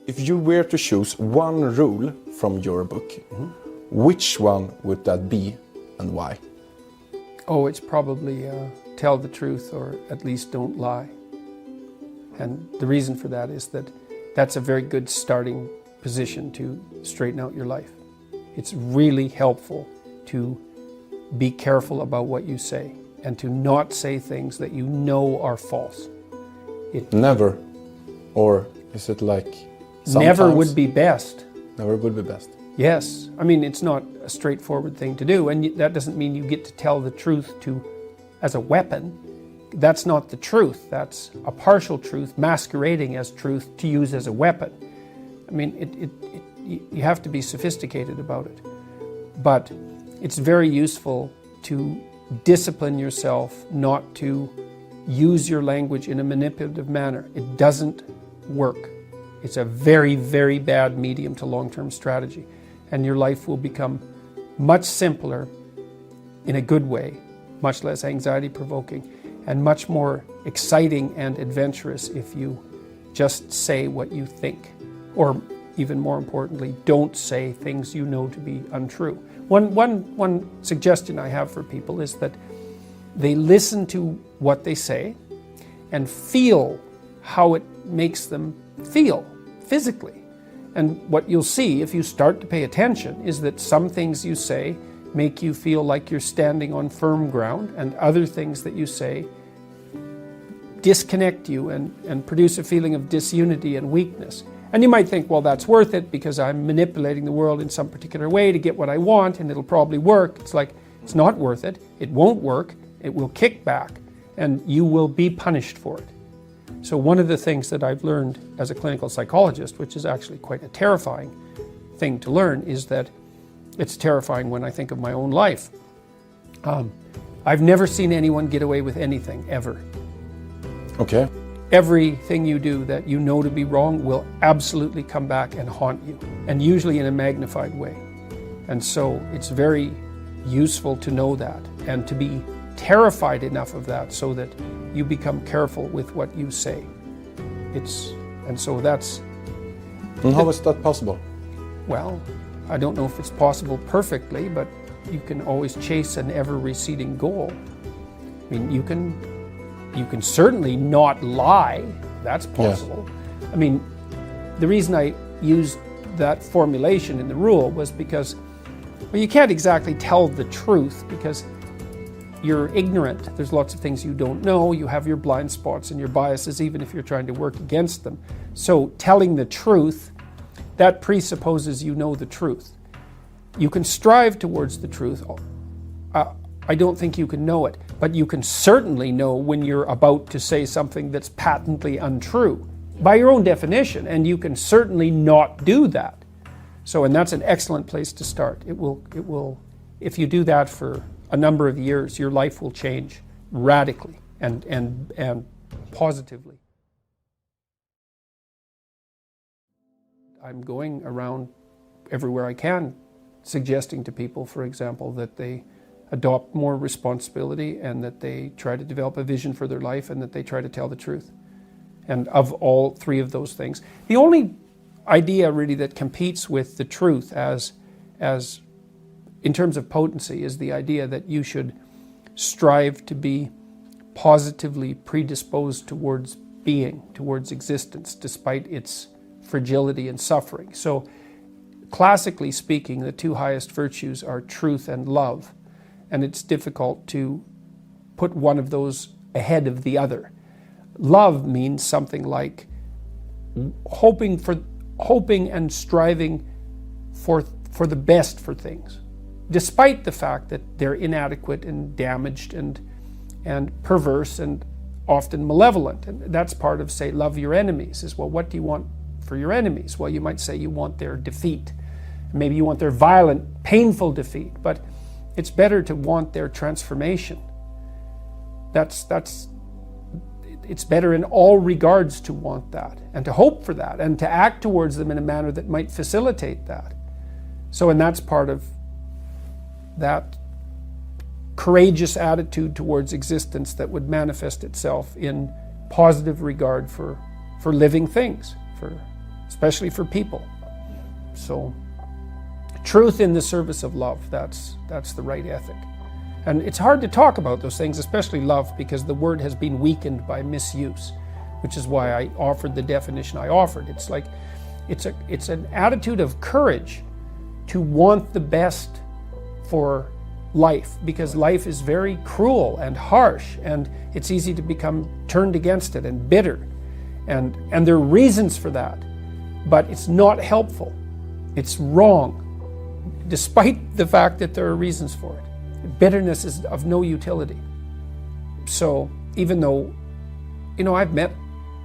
If you were to choose one rule from your book, which one would that be and why? Oh, it's probably tell the truth, or at least don't lie. And the reason for that is that that's a very good starting position to straighten out your life. It's really helpful to be careful about what you say and to not say things that you know are false. Never? Or is it like sometimes? Never would be best. Never would be best. Yes. I mean, it's not a straightforward thing to do, and that doesn't mean you get to tell the truth as a weapon. That's not the truth. That's a partial truth masquerading as truth to use as a weapon. I mean, you have to be sophisticated about it. But it's very useful to discipline yourself not to use your language in a manipulative manner. It doesn't work. It's a very, very bad medium to long-term strategy. And your life will become much simpler in a good way, much less anxiety-provoking, and much more exciting and adventurous if you just say what you think. Or even more importantly, don't say things you know to be untrue. One suggestion I have for people is that they listen to what they say and feel how it makes them feel physically. And what you'll see if you start to pay attention is that some things you say make you feel like you're standing on firm ground, and other things that you say disconnect you and produce a feeling of disunity and weakness. And you might think, well, that's worth it because I'm manipulating the world in some particular way to get what I want and it'll probably work. It's like, it's not worth it. It won't work. It will kick back and you will be punished for it. So one of the things that I've learned as a clinical psychologist, which is actually quite a terrifying thing to learn, is that it's terrifying when I think of my own life. I've never seen anyone get away with anything, ever. Okay. Everything you do that you know to be wrong will absolutely come back and haunt you, and usually in a magnified way. And so it's very useful to know that and to be terrified enough of that so that you become careful with what you say. And how is that possible? Well, I don't know if it's possible perfectly, but you can always chase an ever-receding goal. I mean, you can certainly not lie. That's possible. Yes. I mean, the reason I used that formulation in the rule was because, well, you can't exactly tell the truth because you're ignorant. There's lots of things you don't know. You have your blind spots and your biases, even if you're trying to work against them. So telling the truth, that presupposes you know the truth. You can strive towards the truth. I don't think you can know it, but you can certainly know when you're about to say something that's patently untrue by your own definition, and you can certainly not do that. So, and that's an excellent place to start. It will, if you do that for a number of years, your life will change radically and positively. I'm going around everywhere I can, suggesting to people, for example, that they adopt more responsibility and that they try to develop a vision for their life and that they try to tell the truth. And of all three of those things, the only idea really that competes with the truth as in terms of potency is the idea that you should strive to be positively predisposed towards being, towards existence, despite its fragility and suffering. So classically speaking, the two highest virtues are truth and love. And it's difficult to put one of those ahead of the other. Love means something like hoping and striving for the best for things, despite the fact that they're inadequate and damaged and perverse and often malevolent. And that's part of, say, love your enemies, is, well, what do you want for your enemies? Well, you might say you want their defeat. Maybe you want their violent, painful defeat, but it's better to want their transformation. It's better in all regards to want that and to hope for that and to act towards them in a manner that might facilitate that. So, and that's part of that courageous attitude towards existence that would manifest itself in positive regard for living things, especially for people. So truth in the service of love, that's the right ethic. And it's hard to talk about those things, especially love, because the word has been weakened by misuse, which is why I offered the definition I offered. It's like, it's an attitude of courage to want the best for life, because life is very cruel and harsh, and it's easy to become turned against it and bitter. And there are reasons for that, but it's not helpful. It's wrong, despite the fact that there are reasons for it. Bitterness is of no utility. So even though, I've met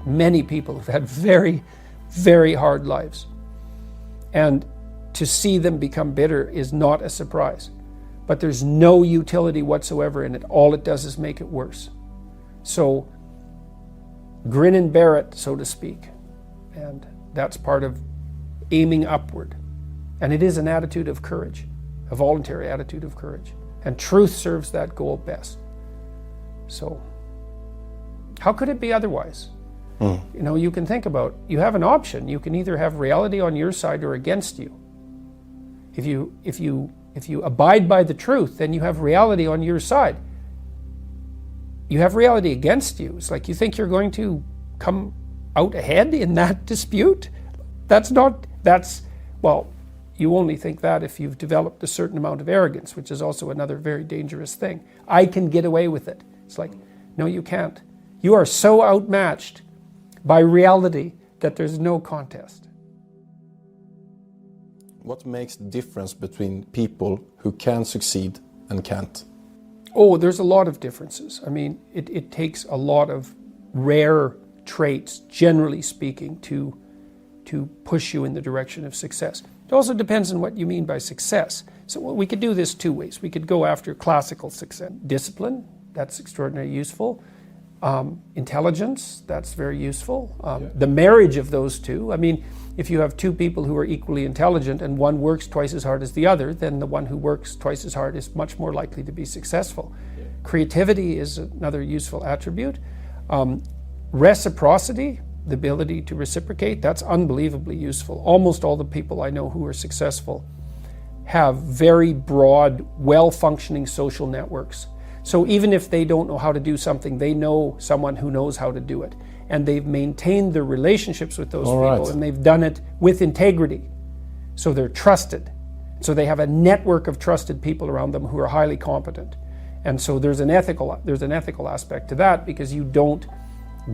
many people who've had very, very hard lives, and to see them become bitter is not a surprise. But there's no utility whatsoever in it. All it does is make it worse. So grin and bear it, so to speak. And that's part of aiming upward. And it is an attitude of courage, a voluntary attitude of courage. And truth serves that goal best. So how could it be otherwise? You can think about, you have an option. You can either have reality on your side or against you. If you abide by the truth, then you have reality on your side. You have reality against you. It's like, you think you're going to come out ahead in that dispute? You only think that if you've developed a certain amount of arrogance, which is also another very dangerous thing. I can get away with it. It's like, no, you can't. You are so outmatched by reality that there's no contest. What makes the difference between people who can succeed and can't? Oh, there's a lot of differences. I mean, it takes a lot of rare traits, generally speaking, to push you in the direction of success. It also depends on what you mean by success. So we could do this two ways. We could go after classical success. Discipline, that's extraordinarily useful. Intelligence, that's very useful. The marriage of those two, I mean, if you have two people who are equally intelligent and one works twice as hard as the other, then the one who works twice as hard is much more likely to be successful. Creativity is another useful attribute. Reciprocity, the ability to reciprocate, that's unbelievably useful. Almost all the people I know who are successful have very broad, well-functioning social networks. So even if they don't know how to do something, they know someone who knows how to do it. And they've maintained their relationships with those people, and they've done it with integrity. So they're trusted. So they have a network of trusted people around them who are highly competent. And so there's an ethical aspect to that, because you don't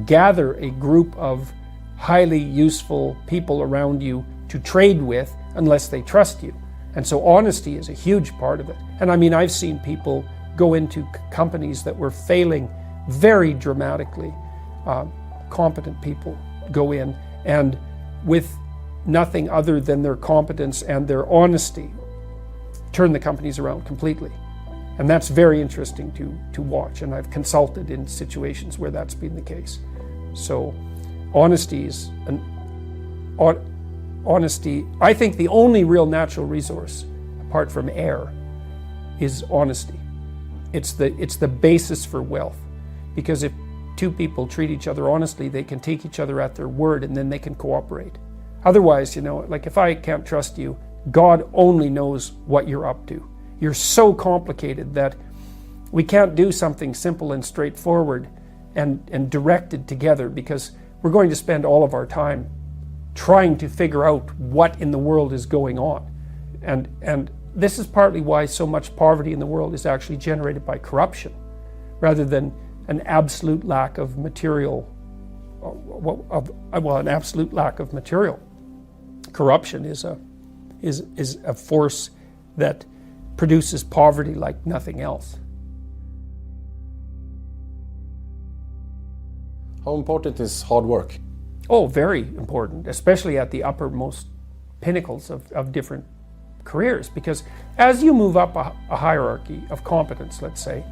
gather a group of highly useful people around you to trade with unless they trust you. And so honesty is a huge part of it. And I mean, I've seen people go into companies that were failing very dramatically. Competent people go in, and with nothing other than their competence and their honesty, turn the companies around completely. And that's very interesting to watch, and I've consulted in situations where that's been the case. So honesty, I think the only real natural resource, apart from air, is honesty. It's the basis for wealth, because if two people treat each other honestly, they can take each other at their word, and then they can cooperate. Otherwise, like if I can't trust you, God only knows what you're up to. You're so complicated that we can't do something simple and straightforward and directed together, because we're going to spend all of our time trying to figure out what in the world is going on. And this is partly why so much poverty in the world is actually generated by corruption, rather than an absolute lack of material, an absolute lack of material. Corruption is a force that produces poverty like nothing else. How important is hard work? Oh, very important, especially at the uppermost pinnacles of different careers, because as you move up a hierarchy of competence, let's say,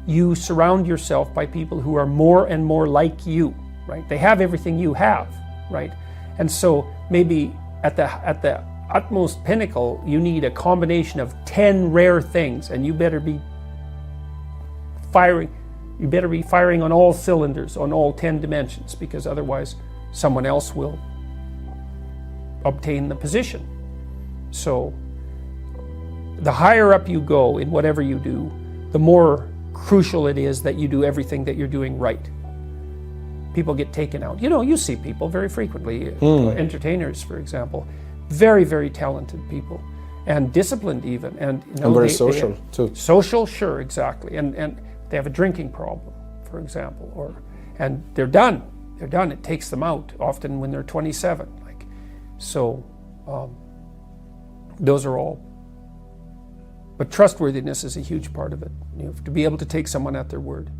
you surround yourself by people who are more and more like you, right? They have everything you have, right? And so maybe at the utmost pinnacle, you need a combination of 10 rare things, and you better be firing on all cylinders, on all 10 dimensions, because otherwise someone else will obtain the position. So the higher up you go in whatever you do, the more crucial it is that you do everything that you're doing right. People get taken out. You know, you see people very frequently, entertainers, for example, very, very talented people, and disciplined even. And, you know, and very social, too. Social, sure, exactly. And they have a drinking problem, for example, and they're done. They're done. It takes them out, often when they're 27. Those are all. But trustworthiness is a huge part of it. You have to be able to take someone at their word.